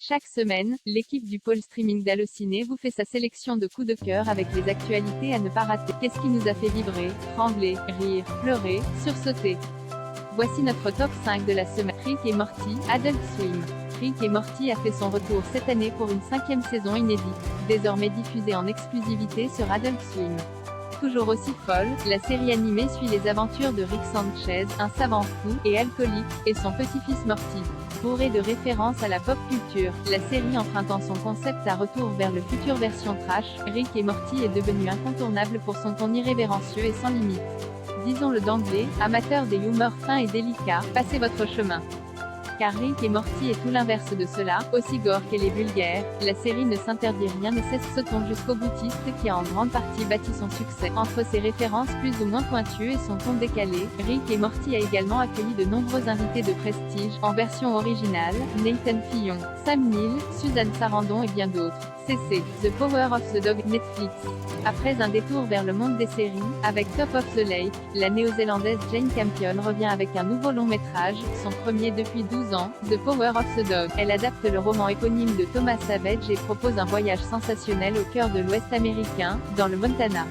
Chaque semaine, l'équipe du pôle streaming d'Allociné vous fait sa sélection de coups de cœur avec les actualités à ne pas rater. Qu'est-ce qui nous a fait vibrer, trembler, rire, pleurer, sursauter? Voici notre top 5 de la semaine. Rick et Morty, Adult Swim. Rick et Morty a fait son retour cette année pour une 5e saison inédite, désormais diffusée en exclusivité sur Adult Swim. Toujours aussi folle, la série animée suit les aventures de Rick Sanchez, un savant fou et alcoolique, et son petit-fils Morty. Bourré de références à la pop culture, la série empruntant son concept à retour vers le futur version trash, Rick et Morty est devenu incontournable pour son ton irrévérencieux et sans limite. Disons-le d'emblée, amateurs des humours fins et délicats, passez votre chemin. Car Rick et Morty est tout l'inverse de cela, aussi gore qu'elle est vulgaire, la série ne s'interdit rien et cesse ce ton jusqu'au boutiste qui a en grande partie bâti son succès. Entre ses références plus ou moins pointues et son ton décalé, Rick et Morty a également accueilli de nombreux invités de prestige, en version originale, Nathan Fillion, Sam Neill, Suzanne Sarandon et bien d'autres. CC, The Power of the Dog, Netflix. Après un détour vers le monde des séries, avec Top of the Lake, la néo-zélandaise Jane Campion revient avec un nouveau long-métrage, son premier depuis 12 ans, The Power of the Dog. Elle adapte le roman éponyme de Thomas Savage et propose un voyage sensationnel au cœur de l'Ouest américain, dans le Montana.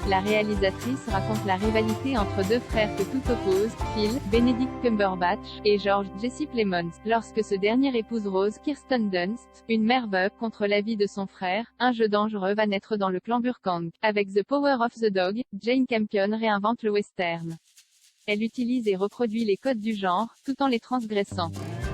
La réalisatrice raconte la rivalité entre deux frères que tout oppose, Phil, Benedict Cumberbatch, et George, Jesse Plemons, lorsque ce dernier épouse Rose, Kirsten Dunst, une mère veuve contre la vie de son frère. Un jeu dangereux va naître dans le clan Burkang. Avec The Power of the Dog, Jane Campion réinvente le western. Elle utilise et reproduit les codes du genre, tout en les transgressant.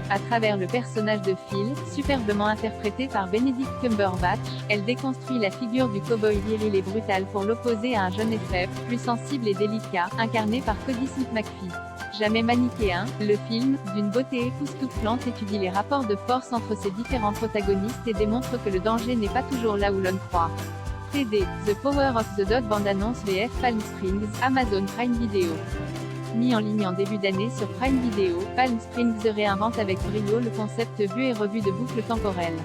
À travers le personnage de Phil, superbement interprété par Benedict Cumberbatch, elle déconstruit la figure du cow-boy viril et brutal pour l'opposer à un jeune et faible, plus sensible et délicat, incarné par Cody Smith McPhee. Jamais manichéen, le film, d'une beauté époustouflante, étudie les rapports de force entre ses différents protagonistes et démontre que le danger n'est pas toujours là où l'on croit. TD, The Power of the Dog bande-annonce VF Palm Springs, Amazon Prime Video. Mis en ligne en début d'année sur Prime Video, Palm Springs réinvente avec brio le concept vu et revu de boucle temporelle.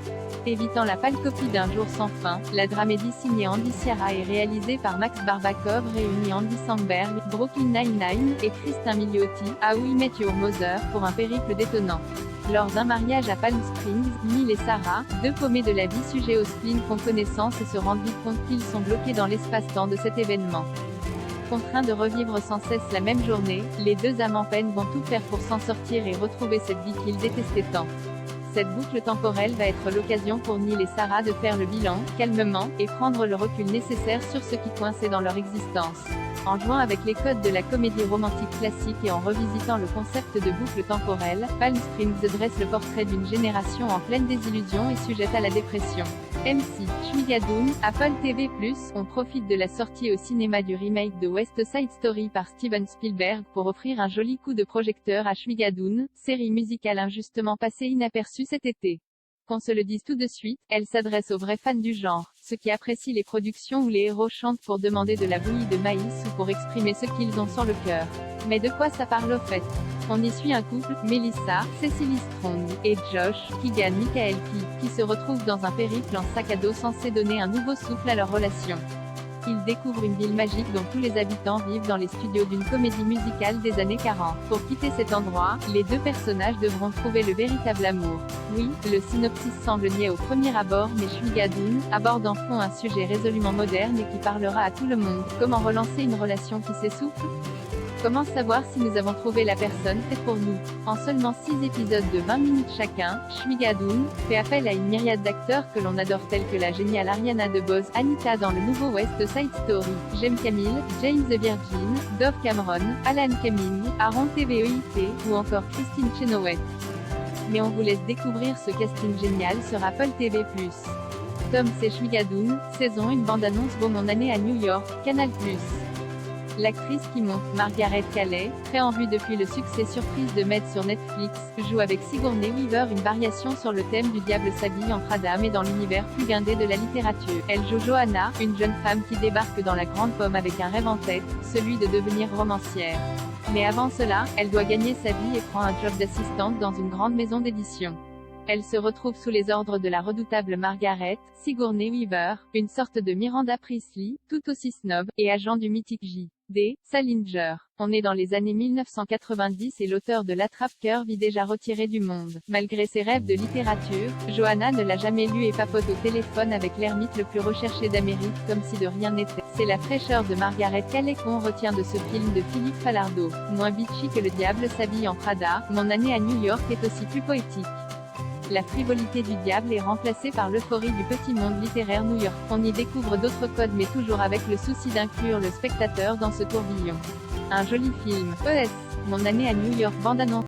Évitant la pâle copie d'un jour sans fin, la dramédie signée Andy Siara est réalisée par Max Barbakov réunit Andy Samberg, Brooklyn Nine-Nine, et Kristin Milioti, How I Met Your Mother, pour un périple détonnant. Lors d'un mariage à Palm Springs, Neil et Sarah, deux paumés de la vie sujets au spleen font connaissance et se rendent vite compte qu'ils sont bloqués dans l'espace-temps de cet événement. Contraints de revivre sans cesse la même journée, les deux âmes en peine vont tout faire pour s'en sortir et retrouver cette vie qu'ils détestaient tant. Cette boucle temporelle va être l'occasion pour Neil et Sarah de faire le bilan, calmement, et prendre le recul nécessaire sur ce qui coinçait dans leur existence. En jouant avec les codes de la comédie romantique classique et en revisitant le concept de boucle temporelle, Palm Springs dresse le portrait d'une génération en pleine désillusion et sujette à la dépression. MC, Schmigadoon, Apple TV+, on profite de la sortie au cinéma du remake de West Side Story par Steven Spielberg pour offrir un joli coup de projecteur à Schmigadoon, série musicale injustement passée inaperçue cet été. Qu'on se le dise tout de suite, elle s'adresse aux vrais fans du genre, ceux qui apprécient les productions où les héros chantent pour demander de la bouillie de maïs ou pour exprimer ce qu'ils ont sur le cœur. Mais de quoi ça parle au fait? On y suit un couple, Melissa, Cecily Strong, et Josh, Keegan Michael qui se retrouvent dans un périple en sac à dos censé donner un nouveau souffle à leur relation. Ils découvrent une ville magique dont tous les habitants vivent dans les studios d'une comédie musicale des années 40. Pour quitter cet endroit, les deux personnages devront trouver le véritable amour. Oui, le synopsis semble niais au premier abord, mais Schmigadoon aborde en fond un sujet résolument moderne et qui parlera à tout le monde. Comment relancer une relation qui s'essouffle? Comment savoir si nous avons trouvé la personne faite pour nous? En seulement 6 épisodes de 20 minutes chacun, Schmigadoon fait appel à une myriade d'acteurs que l'on adore tels que la géniale Ariana DeBose, Anita dans le nouveau West Side Story, Jem Camille, James the Virgin, Dove Cameron, Alan Cumming, Aaron Tveit, ou encore Christine Chenoweth. Mais on vous laisse découvrir ce casting génial sur Apple TV+. Tom C. Schmigadoon, saison 1 bande-annonce vaut mon année à New York, Canal+. L'actrice qui monte, Margaret Qualley, très en vue depuis le succès surprise de Med sur Netflix, joue avec Sigourney Weaver une variation sur le thème du diable s'habille entre Adam et dans l'univers plus guindé de la littérature. Elle joue Johanna, une jeune femme qui débarque dans la Grande Pomme avec un rêve en tête, celui de devenir romancière. Mais avant cela, elle doit gagner sa vie et prend un job d'assistante dans une grande maison d'édition. Elle se retrouve sous les ordres de la redoutable Margaret, Sigourney Weaver, une sorte de Miranda Priestly, tout aussi snob, et agent du mythique J. D. Salinger. On est dans les années 1990 et l'auteur de l'Attrape-cœur vit déjà retiré du monde. Malgré ses rêves de littérature, Johanna ne l'a jamais lu et papote au téléphone avec l'ermite le plus recherché d'Amérique, comme si de rien n'était. C'est la fraîcheur de Margaret Qualley qu'on retient de ce film de Philippe Falardeau. Moins bitchy que le diable s'habille en Prada, Mon année à New York est aussi plus poétique. La frivolité du diable est remplacée par l'euphorie du petit monde littéraire new-york. On y découvre d'autres codes mais toujours avec le souci d'inclure le spectateur dans ce tourbillon. Un joli film. ES. Mon année à New York, bande-annonce.